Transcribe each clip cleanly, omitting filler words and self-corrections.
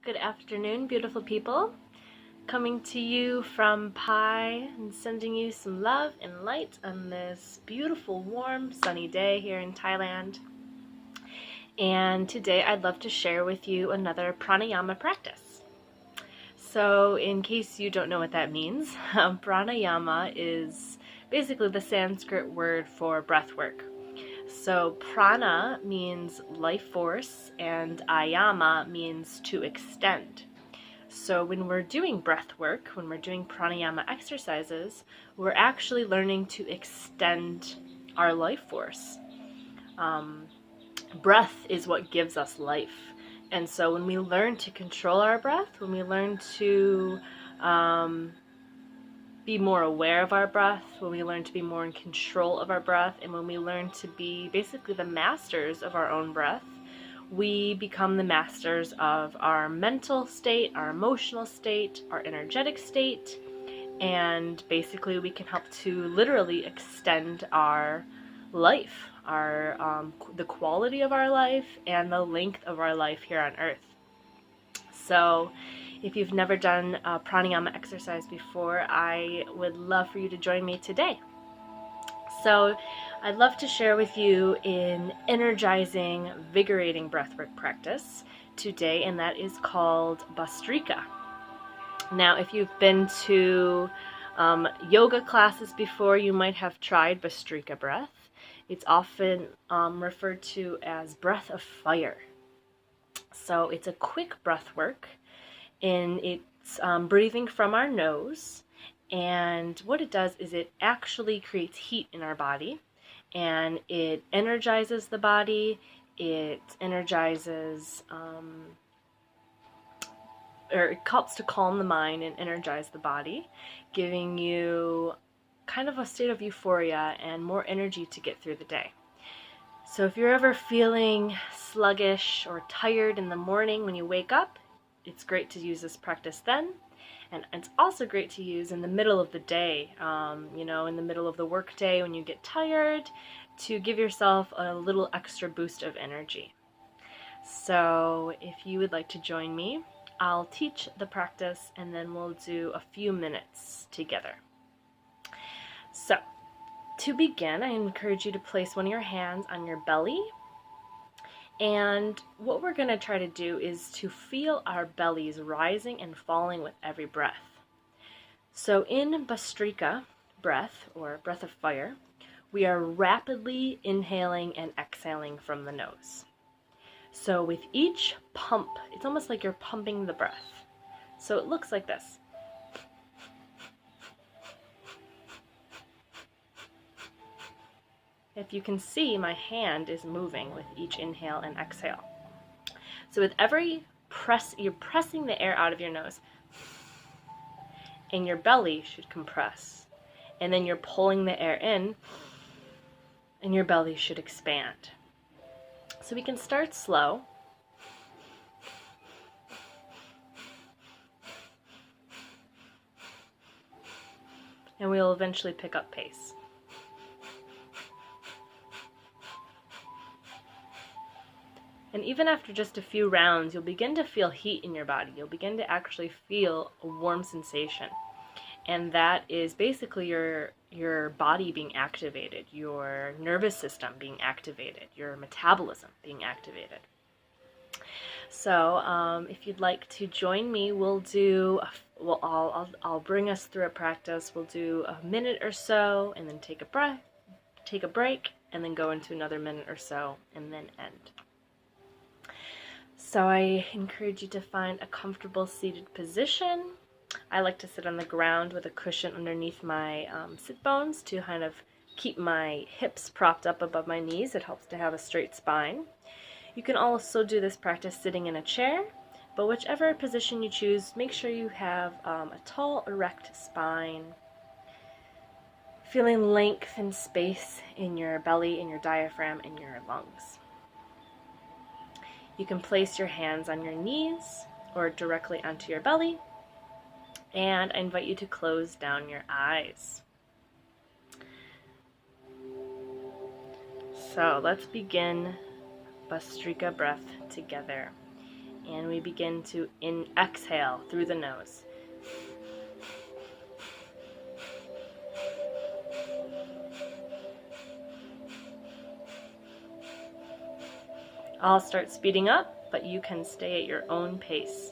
Good afternoon, beautiful people. Coming to you from Pi and sending you some love and light on this beautiful, warm, sunny day here in Thailand. And today I'd love to share with you another pranayama practice. So in case you don't know what that means, pranayama is basically the Sanskrit word for breath work. So prana means life force and ayama means to extend. So when we're doing breath work, when we're doing pranayama exercises, we're actually learning to extend our life force. Breath is what gives us life. And so when we learn to control our breath, when we learn to be more aware of our breath, when we learn to be more in control of our breath, and when we learn to be basically the masters of our own breath, we become the masters of our mental state, our emotional state, our energetic state, and basically we can help to literally extend our life, the quality of our life, and the length of our life here on Earth. So if you've never done a pranayama exercise before, I would love for you to join me today. So I'd love to share with you an energizing, vigorating breathwork practice today, and that is called Bhastrika. Now, if you've been to yoga classes before, you might have tried Bhastrika breath. It's often referred to as breath of fire. So it's a quick breath work, and it's breathing from our nose. And what it does is it actually creates heat in our body, and it energizes the body. It energizes, or it helps to calm the mind and energize the body, giving you kind of a state of euphoria and more energy to get through the day. So if you're ever feeling sluggish or tired in the morning when you wake up, it's great to use this practice then. And it's also great to use in the middle of the day, in the middle of the work day when you get tired, to give yourself a little extra boost of energy. So if you would like to join me, I'll teach the practice and then we'll do a few minutes together. So to begin, I encourage you to place one of your hands on your belly. And what we're going to try to do is to feel our bellies rising and falling with every breath. So in Bhastrika breath, or breath of fire, we are rapidly inhaling and exhaling from the nose. So with each pump, it's almost like you're pumping the breath. So it looks like this. If you can see, my hand is moving with each inhale and exhale. So with every press, you're pressing the air out of your nose, and your belly should compress. And then you're pulling the air in, and your belly should expand. So we can start slow. And we'll eventually pick up pace. And even after just a few rounds, you'll begin to feel heat in your body. You'll begin to actually feel a warm sensation. And that is basically your body being activated, your nervous system being activated, your metabolism being activated. So if you'd like to join me, I'll bring us through a practice. We'll do a minute or so, and then take a break, and then go into another minute or so, and then end. So I encourage you to find a comfortable seated position. I like to sit on the ground with a cushion underneath my sit bones to kind of keep my hips propped up above my knees. It helps to have a straight spine. You can also do this practice sitting in a chair, but whichever position you choose, make sure you have a tall, erect spine, feeling length and space in your belly, in your diaphragm, and your lungs. You can place your hands on your knees or directly onto your belly, and I invite you to close down your eyes. So let's begin Bhastrika breath together. And we begin to exhale through the nose. I'll start speeding up, but you can stay at your own pace.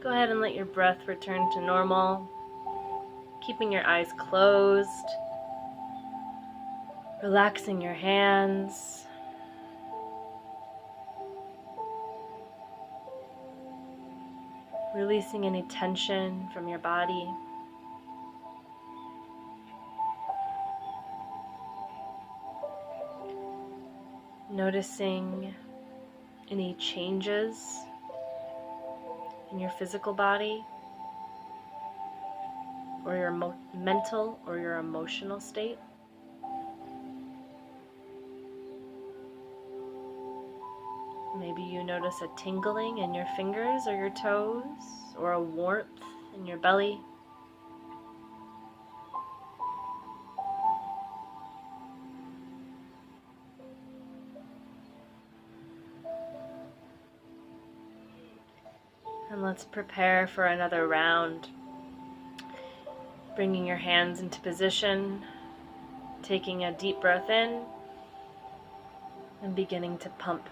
Go ahead and let your breath return to normal, keeping your eyes closed, relaxing your hands, releasing any tension from your body. Noticing any changes in your physical body or your mental or your emotional state. Maybe you notice a tingling in your fingers or your toes, or a warmth in your belly. And let's prepare for another round. Bringing your hands into position, taking a deep breath in, and beginning to pump.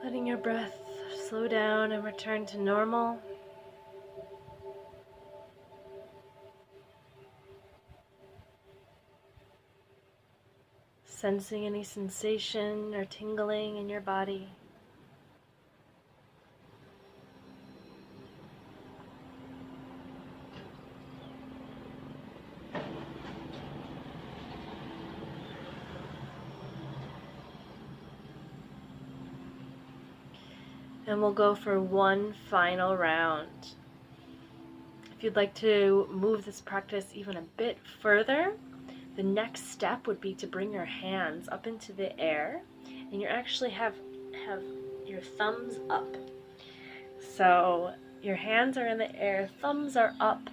Letting your breath slow down and return to normal. Sensing any sensation or tingling in your body. And we'll go for one final round. If you'd like to move this practice even a bit further, the next step would be to bring your hands up into the air, and you actually have your thumbs up. So your hands are in the air, thumbs are up.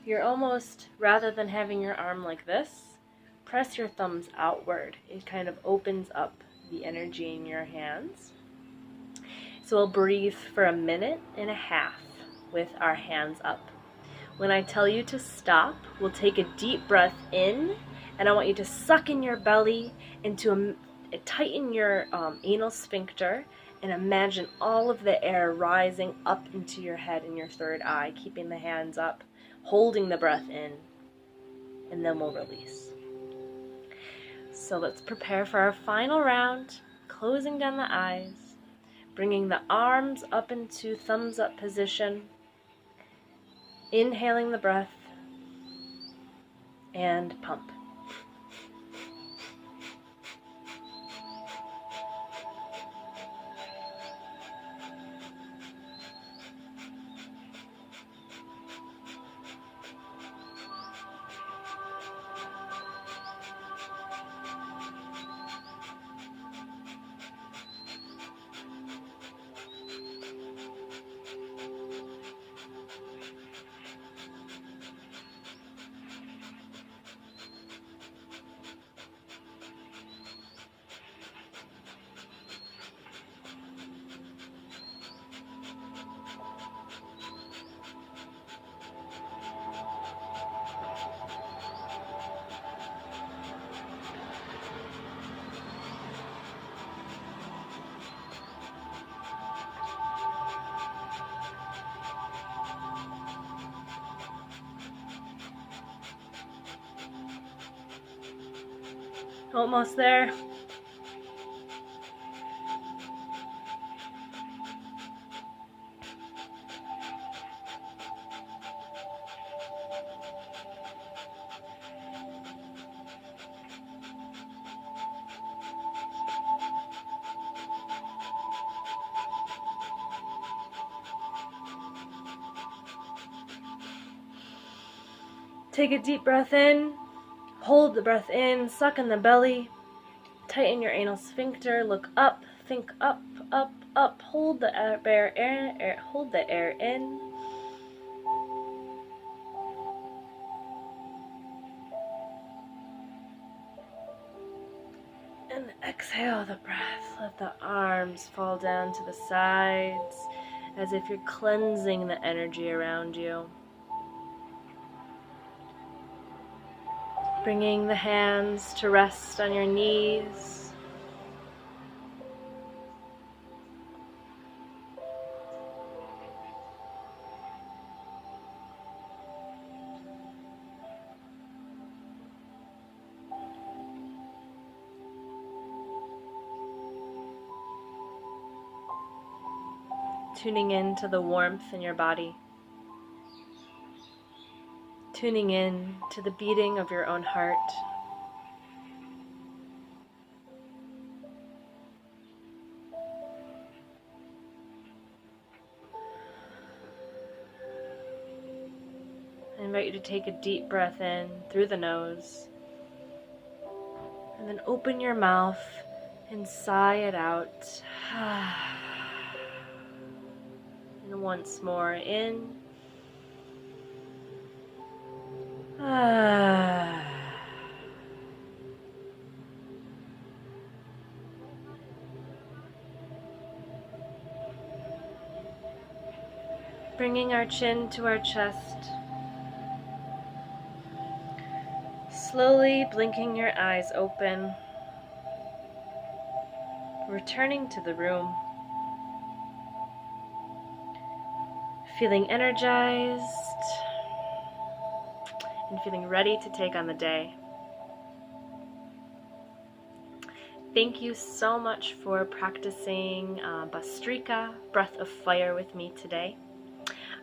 You're almost, rather than having your arm like this, press your thumbs outward. It kind of opens up the energy in your hands. So we'll breathe for 1.5 minutes with our hands up. When I tell you to stop, we'll take a deep breath in, and I want you to suck in your belly and to tighten your anal sphincter, and imagine all of the air rising up into your head and your third eye, keeping the hands up, holding the breath in, and then we'll release. So let's prepare for our final round, closing down the eyes, bringing the arms up into thumbs up position, inhaling the breath, and pump. Almost there. Take a deep breath in, hold the breath in, suck in the belly, tighten your anal sphincter, look up, think up, up, up, hold the air, hold the air in. And exhale the breath. Let the arms fall down to the sides as if you're cleansing the energy around you. Bringing the hands to rest on your knees. Tuning into the warmth in your body. Tuning in to the beating of your own heart. I invite you to take a deep breath in through the nose, and then open your mouth and sigh it out. And once more in. Bringing our chin to our chest. Slowly blinking your eyes open. Returning to the room. Feeling energized and feeling ready to take on the day. Thank you so much for practicing Bhastrika, Breath of Fire, with me today.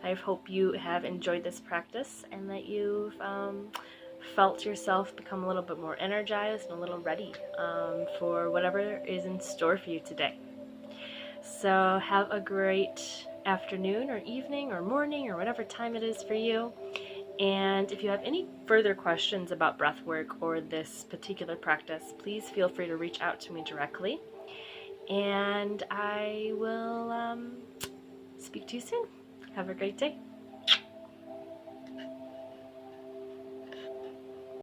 I hope you have enjoyed this practice and that you've felt yourself become a little bit more energized and a little ready for whatever is in store for you today. So have a great afternoon or evening or morning or whatever time it is for you. And if you have any further questions about breathwork or this particular practice, please feel free to reach out to me directly. And I will speak to you soon. Have a great day.